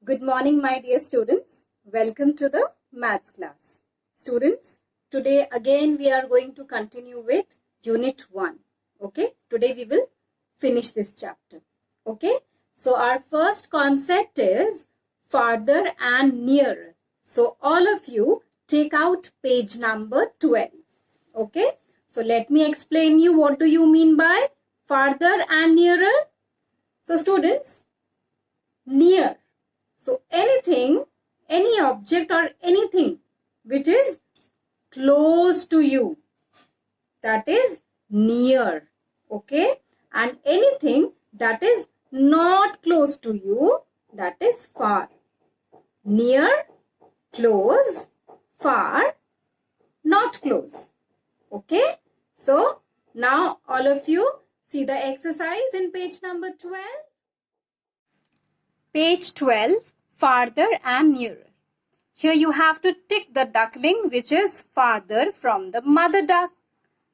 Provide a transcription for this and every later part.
Good morning, my dear students. Welcome to the maths class. Students, today again we are going to continue with unit 1. Okay, today we will finish this chapter. Okay, so our first concept is farther and nearer. So all of you take out page number 12. Okay, so let me explain you what do you mean by farther and nearer. So students, near. So anything, any object or anything which is close to you, that is near. Okay. And anything that is not close to you, that is far. Near, close, far, not close. Okay. So now all of you see the exercise in page number 12. Page 12, farther and nearer. Here you have to tick the duckling which is farther from the mother duck.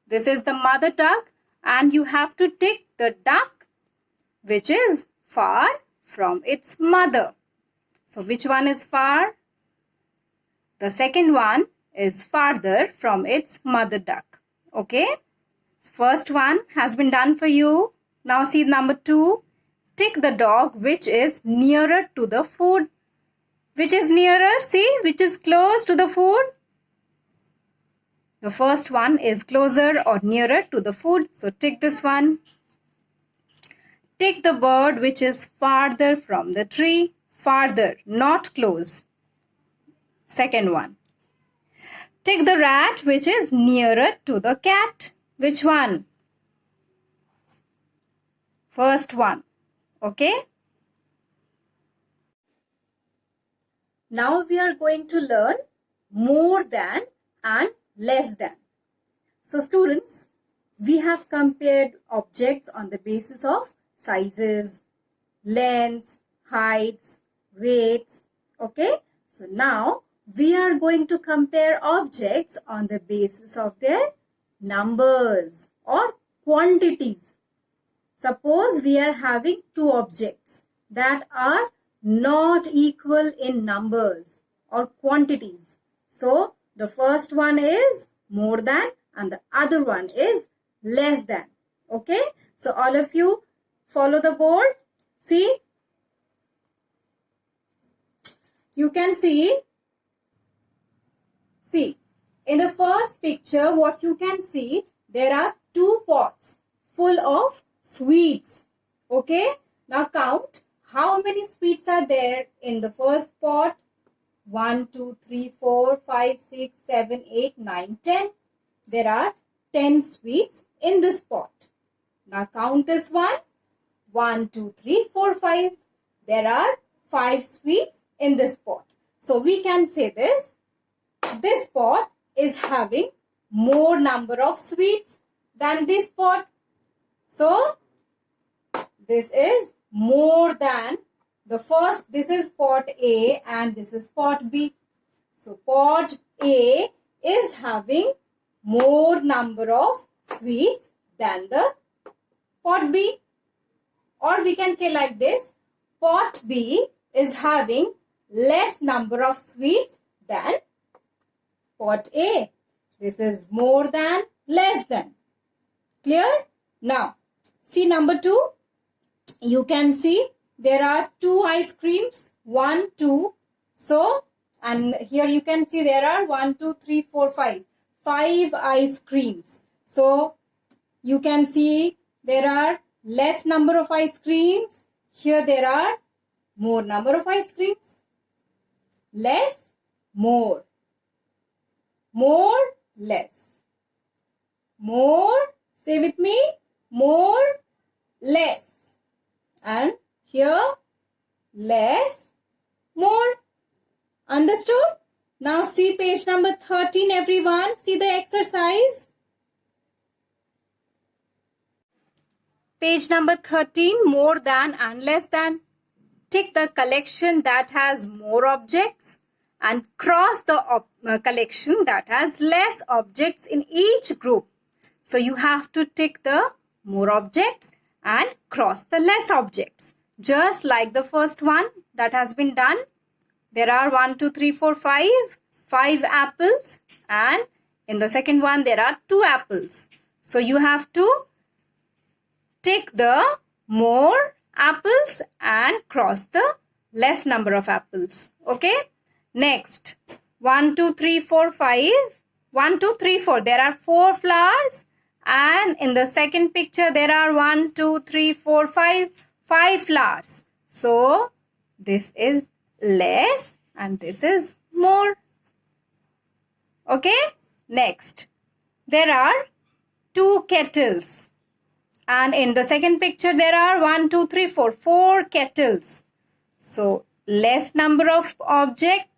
This is the mother duck and you have to tick the duck which is far from its mother. So which one is far? The second one is farther from its mother duck. Okay. First one has been done for you. Now see number 2. Tick the dog which is nearer to the food. Which is nearer? See, which is close to the food? The first one is closer or nearer to the food. So tick this one. Tick the bird which is farther from the tree. Farther, not close. Second one. Tick the rat which is nearer to the cat. Which one? First one. Okay. Now we are going to learn more than and less than. So students, we have compared objects on the basis of sizes, lengths, heights, weights. Okay. So now we are going to compare objects on the basis of their numbers or quantities. Suppose we are having two objects that are not equal in numbers or quantities. So the first one is more than and the other one is less than. Okay. So all of you follow the board. See. You can see. See. In the first picture what you can see, there are two pots full of sweets. Okay. Now count how many sweets are there in the first pot. 1, 2, 3, 4, 5, 6, 7, 8, 9, 10. There are 10 sweets in this pot. Now count this one. 1, 2, 3, 4, 5. There are 5 sweets in this pot. So we can say this. This pot is having more number of sweets than this pot. So, this is more than the first. This is pot A and this is pot B. So, pot A is having more number of sweets than the pot B. Or we can say like this. Pot B is having less number of sweets than pot A. This is more than, less than. Clear? Now, see number 2. You can see there are 2 ice creams. 1, 2. So, and here you can see there are 1, 2, 3, 4, 5. 5 ice creams. So, you can see there are less number of ice creams. Here there are more number of ice creams. Less, more. More, less. More, say with me. More, less. And here, less, more. Understood? Now see page number 13, everyone. See the exercise. Page number 13, more than and less than. Tick the collection that has more objects and cross the collection that has less objects in each group. So you have to tick the more objects and cross the less objects. Just like the first one, that has been done. There are 1, 2, 3, 4, 5 apples, and in the second one there are 2 apples. So you have to tick the more apples and cross the less number of apples. Okay. Next, 1, 2, 3, 4, 5. 1, 2, 3, 4. There are 4 flowers, and in the second picture there are 1, 2, 3, 4, 5 flowers. So this is less and this is more. Okay. Next, there are 2 kettles, and in the second picture there are 1, 2, 3, 4 kettles. So less number of objects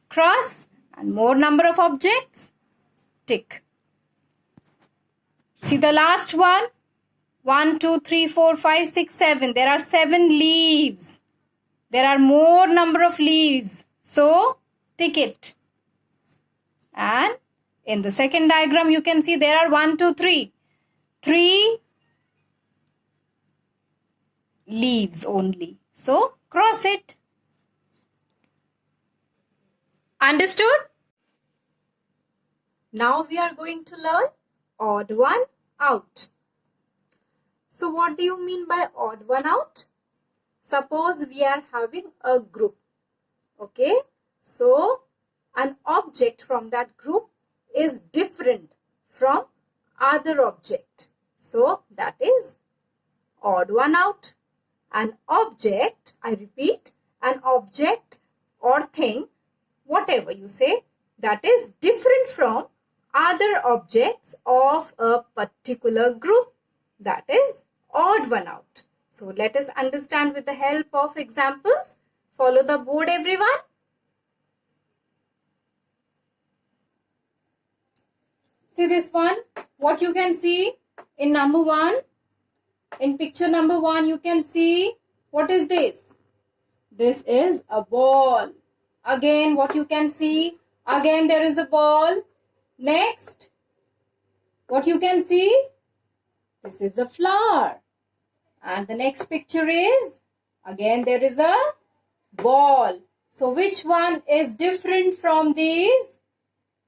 cross and more number of objects tick. See the last one. 1, 2, 3, 4, 5, 6, 7. There are 7 leaves. There are more number of leaves. So tick it. And in the second diagram you can see there are 1, 2, 3. 3 leaves only. So cross it. Understood? Now we are going to learn odd one out. So what do you mean by odd one out? Suppose we are having a group. Okay. So an object from that group is different from other object. So that is odd one out. An object, I repeat, an object or thing, whatever you say, that is different from other objects of a particular group, that is odd one out. So let us understand with the help of examples. Follow the board, everyone. See this one. What you can see in number 1. In picture number 1, you can see, what is this? This is a ball. Again, what you can see? Again, there is a ball. Next, what you can see? This is a flower. And the next picture is, again, there is a ball. So, which one is different from these?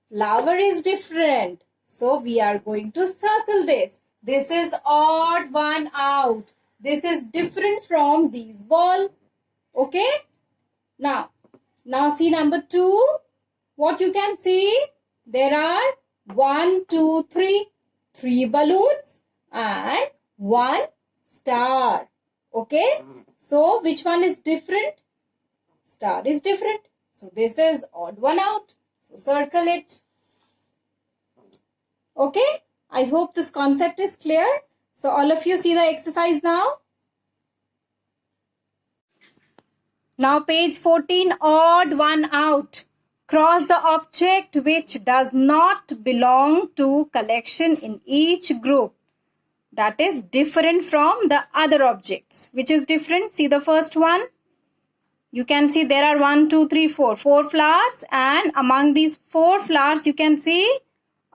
Flower is different. So, we are going to circle this. This is odd one out. This is different from these ball. Okay? Now see number 2. What you can see? There are 1, 2, 3. 3 balloons and 1 star. Okay? So, which one is different? Star is different. So, this is odd one out. So, circle it. Okay? I hope this concept is clear. So, all of you see the exercise now. Now, page 14, odd one out. Cross the object which does not belong to collection in each group. That is different from the other objects. Which is different? See the first one. You can see there are 1, 2, 3, 4. 4 flowers, and among these 4 flowers you can see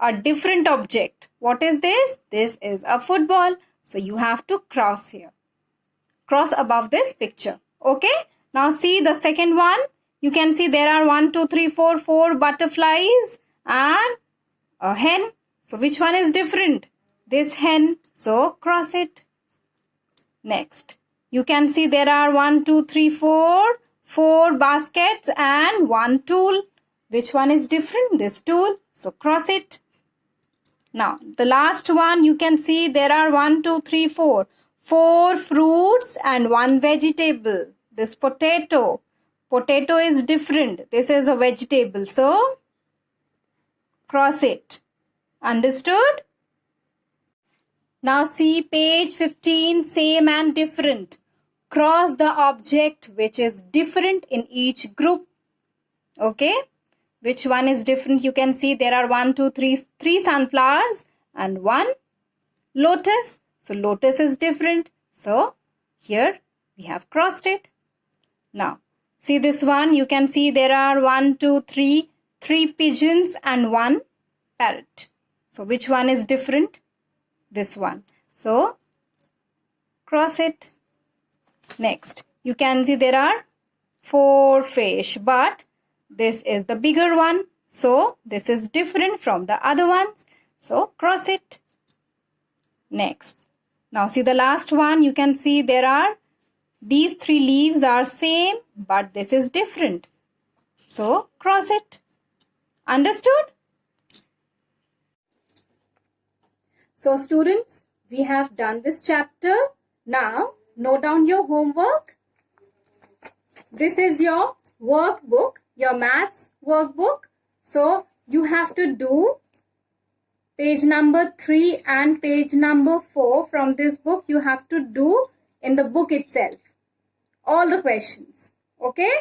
a different object. What is this? This is a football. So you have to cross here. Cross above this picture. Okay. Now see the second one. You can see there are 1, 2, 3, 4 butterflies and a hen. So which one is different? This hen. So cross it. Next. You can see there are 1, 2, 3, 4 baskets and 1 tool. Which one is different? This tool. So cross it. Now, the last one, you can see there are 1, 2, 3, 4 fruits and 1 vegetable. This potato. Potato is different. This is a vegetable. So, cross it. Understood? Now, see page 15, same and different. Cross the object which is different in each group. Okay? Which one is different? You can see there are 1, 2, 3 sunflowers and 1 lotus. So, lotus is different. So, here we have crossed it. Now, see this one. You can see there are 1, 2, 3 pigeons and 1 parrot. So, which one is different? This one. So, cross it. Next, you can see there are 4 fish, but this is the bigger one. So this is different from the other ones. So cross it. Next. Now see the last one. You can see there are these 3 leaves are same, but this is different. So cross it. Understood? So students, we have done this chapter. Now note down your homework. This is your workbook, your maths workbook. So you have to do page number 3 and page number 4 from this book. You have to do in the book itself all the questions. Okay?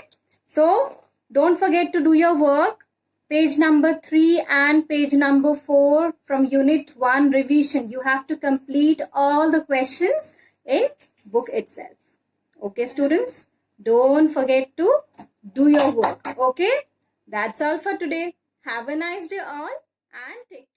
So don't forget to do your work. Page number 3 and page number 4 from unit 1 revision. You have to complete all the questions in book itself. Okay, students? Don't forget to do your work. Okay? That's all for today. Have a nice day all and take care.